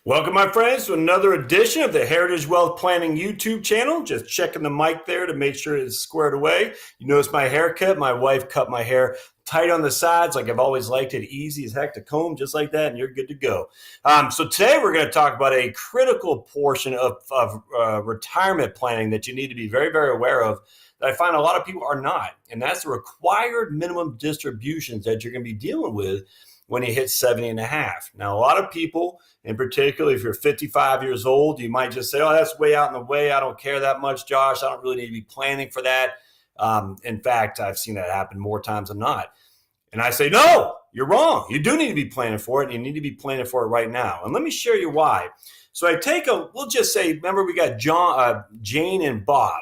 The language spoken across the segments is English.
Welcome, my friends, to another edition of the Heritage Wealth Planning YouTube channel. Just checking the mic there to make sure it's squared away. You notice my haircut. My wife cut my hair tight on the sides like I've always liked it, easy as heck to comb, just like that, and you're good to go. So today we're going to talk about a critical portion of retirement planning that you need to be very, very aware of that I find a lot of people are not, and that's the required minimum distributions that you're going to be dealing with when you hit 70 and a half. Now, a lot of people, in particular, if you're 55 years old, you might just say, oh, that's way out in the way. I don't care that much, Josh. I don't really need to be planning for that. In fact, I've seen that happen more times than not. And I say, no, you're wrong. You do need to be planning for it, and you need to be planning for it right now. And let me share you why. So we'll just say, remember, we got Jane and Bob.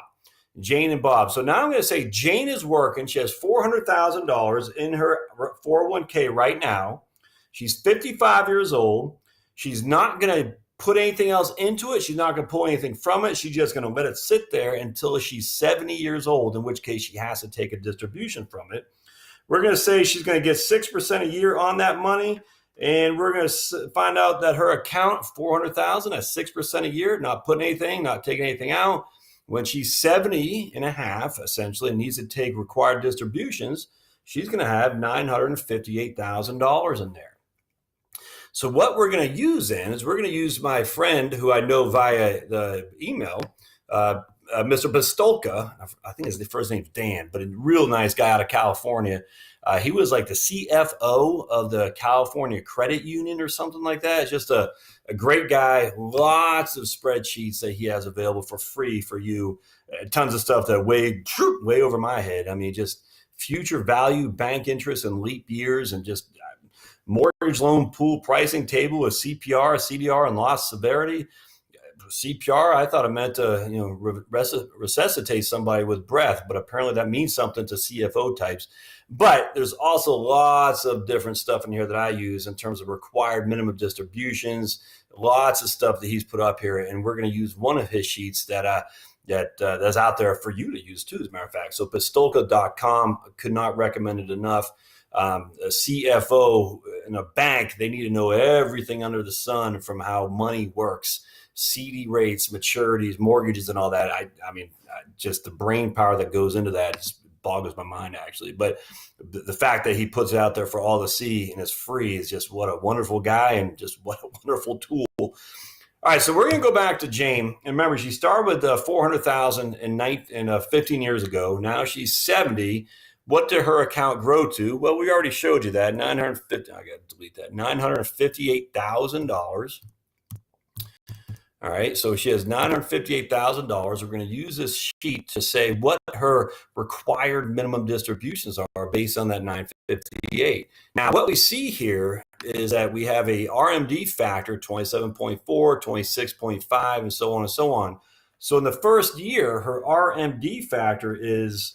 Jane and Bob. So now I'm going to say Jane is working. She has $400,000 in her 401k right now. She's 55 years old. She's not going to put anything else into it. She's not going to pull anything from it. She's just going to let it sit there until she's 70 years old, in which case she has to take a distribution from it. We're going to say she's going to get 6% a year on that money. And we're going to find out that her account, $400,000 at 6% a year, not putting anything, not taking anything out. When she's 70 and a half, essentially, and needs to take required distributions, she's going to have $958,000 in there. So what we're going to use then is we're going to use my friend who I know via the email, Mr. Pistolka. I think his first name's Dan, but a real nice guy out of California. He was like the CFO of the California Credit Union or something like that. It's just a great guy. Lots of spreadsheets that he has available for free for you. Tons of stuff that way over my head. I mean, just future value, bank interest, and leap years, and just mortgage loan pool pricing table with CPR, CDR, and loss severity. CPR, I thought it meant to resuscitate somebody with breath, but apparently that means something to CFO types. But there's also lots of different stuff in here that I use in terms of required minimum distributions, lots of stuff that he's put up here, and we're going to use one of his sheets that's out there for you to use too, as a matter of fact. So pistolka.com, could not recommend it enough. A CFO in a bank, they need to know everything under the sun from how money works. CD rates, maturities, mortgages, and all that. I mean, just the brain power that goes into that just boggles my mind, actually. But the fact that he puts it out there for all to see and it's free is just what a wonderful guy and just what a wonderful tool. All right, so we're going to go back to Jane. And remember, she started with $400,000 15 years ago. Now she's 70. What did her account grow to? Well, we already showed you that. I got to delete that. $958,000. All right, so she has $958,000. We're going to use this sheet to say what her required minimum distributions are based on that $958,000. Now, what we see here is that we have a RMD factor, 27.4, 26.5, and so on and so on. So in the first year, her RMD factor is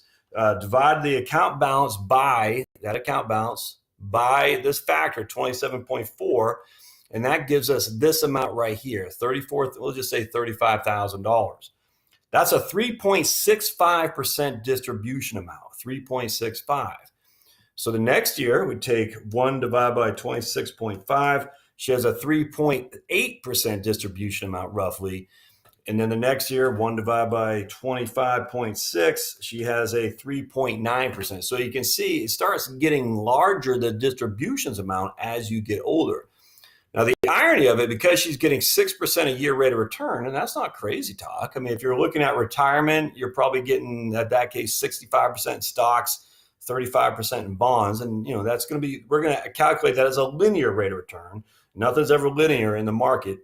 divide the account balance by this factor, 27.4. And that gives us this amount right here, we'll just say $35,000. That's a 3.65% distribution amount, 3.65. So the next year, we take 1 divided by 26.5. She has a 3.8% distribution amount, roughly. And then the next year, 1 divided by 25.6, she has a 3.9%. So you can see it starts getting larger, the distributions amount, as you get older. Now, the irony of it, because she's getting 6% a year rate of return, and that's not crazy talk. I mean, if you're looking at retirement, you're probably getting, at that case, 65% in stocks, 35% in bonds. And, that's going to be, we're going to calculate that as a linear rate of return. Nothing's ever linear in the market.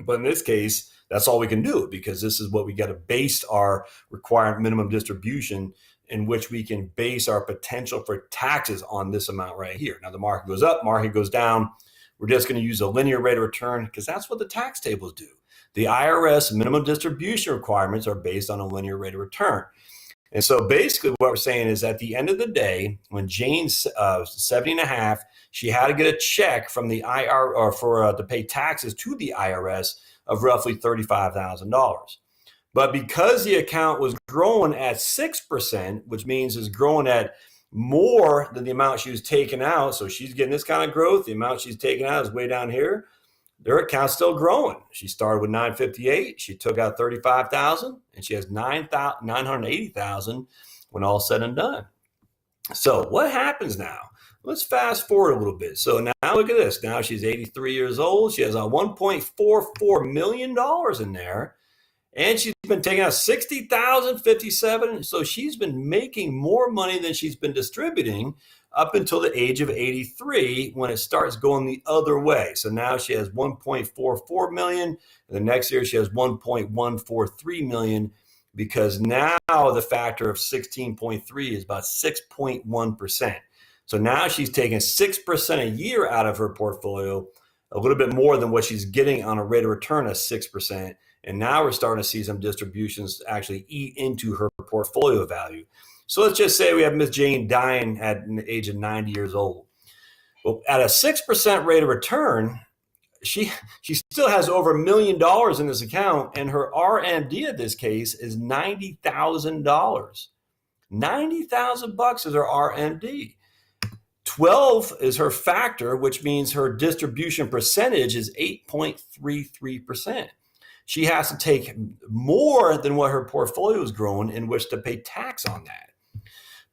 But in this case, that's all we can do, because this is what we got to base our required minimum distribution, in which we can base our potential for taxes on this amount right here. Now, the market goes up, market goes down. We're just going to use a linear rate of return because that's what the tax tables do. The IRS minimum distribution requirements are based on a linear rate of return. And so basically what we're saying is at the end of the day, when Jane's 70 and a half, she had to get a check from the to pay taxes to the IRS of roughly $35,000. But because the account was growing at 6%, which means it's growing at more than the amount she was taking out. So she's getting this kind of growth. The amount she's taking out is way down here. their account's still growing. She started with 958. She took out 35,000, and she has 980,000 when all said and done. So what happens now? Let's fast forward a little bit. So now look at this. Now she's 83 years old. She has a $1.44 million in there. And she's been taking out 60,057. So she's been making more money than she's been distributing up until the age of 83 when it starts going the other way. So now she has 1.44 million. And the next year she has 1.143 million because now the factor of 16.3 is about 6.1%. So now she's taking 6% a year out of her portfolio, a little bit more than what she's getting on a rate of return of 6%. And now we're starting to see some distributions actually eat into her portfolio value. So let's just say we have Miss Jane dying at the age of 90 years old. Well, at a 6% rate of return, she still has over $1 million in this account, and her RMD in this case is $90,000. $90,000 is her RMD. 12 is her factor, which means her distribution percentage is 8.33%. She has to take more than what her portfolio is growing in which to pay tax on that.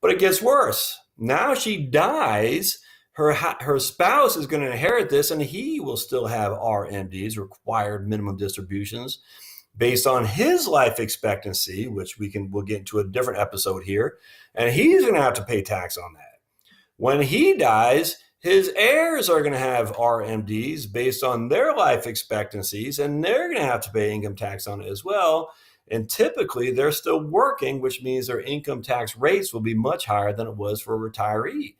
But it gets worse. Now she dies, her spouse is going to inherit this, and he will still have RMDs, required minimum distributions, based on his life expectancy, which we'll get into a different episode here, and he's going to have to pay tax on that. When he dies, his heirs are going to have RMDs based on their life expectancies, and they're going to have to pay income tax on it as well. And typically, they're still working, which means their income tax rates will be much higher than it was for a retiree.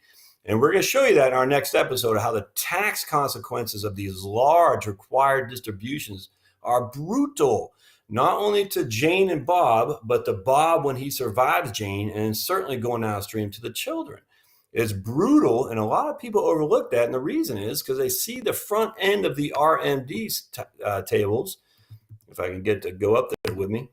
And we're going to show you that in our next episode of how the tax consequences of these large required distributions are brutal, not only to Jane and Bob, but to Bob when he survives Jane, and certainly going downstream to the children. It's brutal, and a lot of people overlook that, and the reason is because they see the front end of the RMDs tables, if I can get to go up there with me,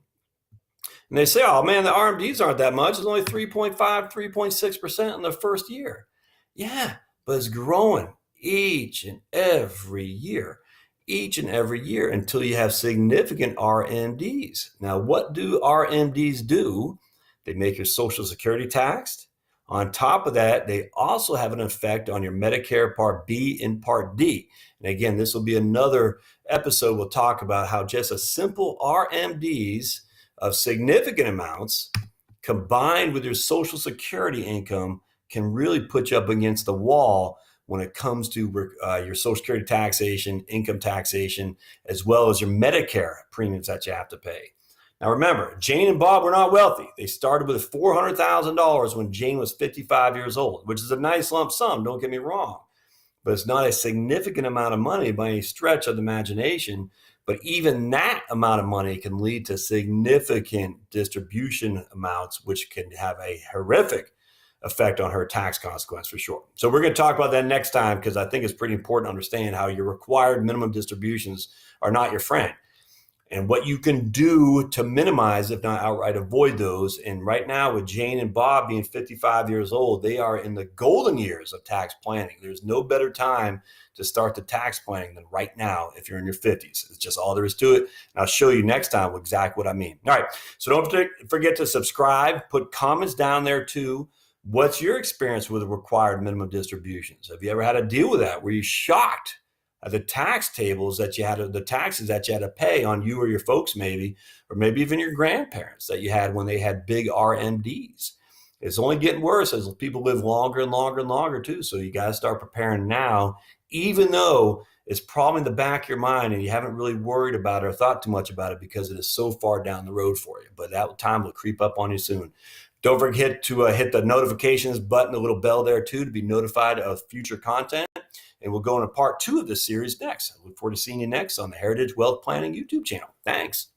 and they say, oh man, the RMDs aren't that much. It's only 3.5, 3.6% in the first year. Yeah, but it's growing each and every year until you have significant RMDs. Now, what do RMDs do? They make your Social Security taxed. On top of that, they also have an effect on your Medicare Part B and Part D. And again, this will be another episode. We'll talk about how just a simple RMDs of significant amounts combined with your Social Security income can really put you up against the wall when it comes to your Social Security taxation, income taxation, as well as your Medicare premiums that you have to pay. Now remember, Jane and Bob were not wealthy. They started with $400,000 when Jane was 55 years old, which is a nice lump sum, don't get me wrong. But it's not a significant amount of money by any stretch of the imagination. But even that amount of money can lead to significant distribution amounts, which can have a horrific effect on her tax consequence for sure. So we're going to talk about that next time because I think it's pretty important to understand how your required minimum distributions are not your friend and what you can do to minimize, if not outright avoid those. And right now with Jane and Bob being 55 years old, they are in the golden years of tax planning. There's no better time to start the tax planning than right now if you're in your 50s. It's just all there is to it. And I'll show you next time exactly what I mean. All right, so don't forget to subscribe, put comments down there too. What's your experience with the required minimum distributions? Have you ever had to deal with that? Were you shocked at the tax tables that you had, the taxes that you had to pay on you or your folks maybe, or maybe even your grandparents that you had when they had big RMDs? It's only getting worse as people live longer and longer and longer too. So you got to start preparing now, even though it's probably in the back of your mind and you haven't really worried about it or thought too much about it because it is so far down the road for you. But that time will creep up on you soon. Don't forget to hit the notifications button, the little bell there too, to be notified of future content. And we'll go into part 2 of this series next. I look forward to seeing you next on the Heritage Wealth Planning YouTube channel. Thanks.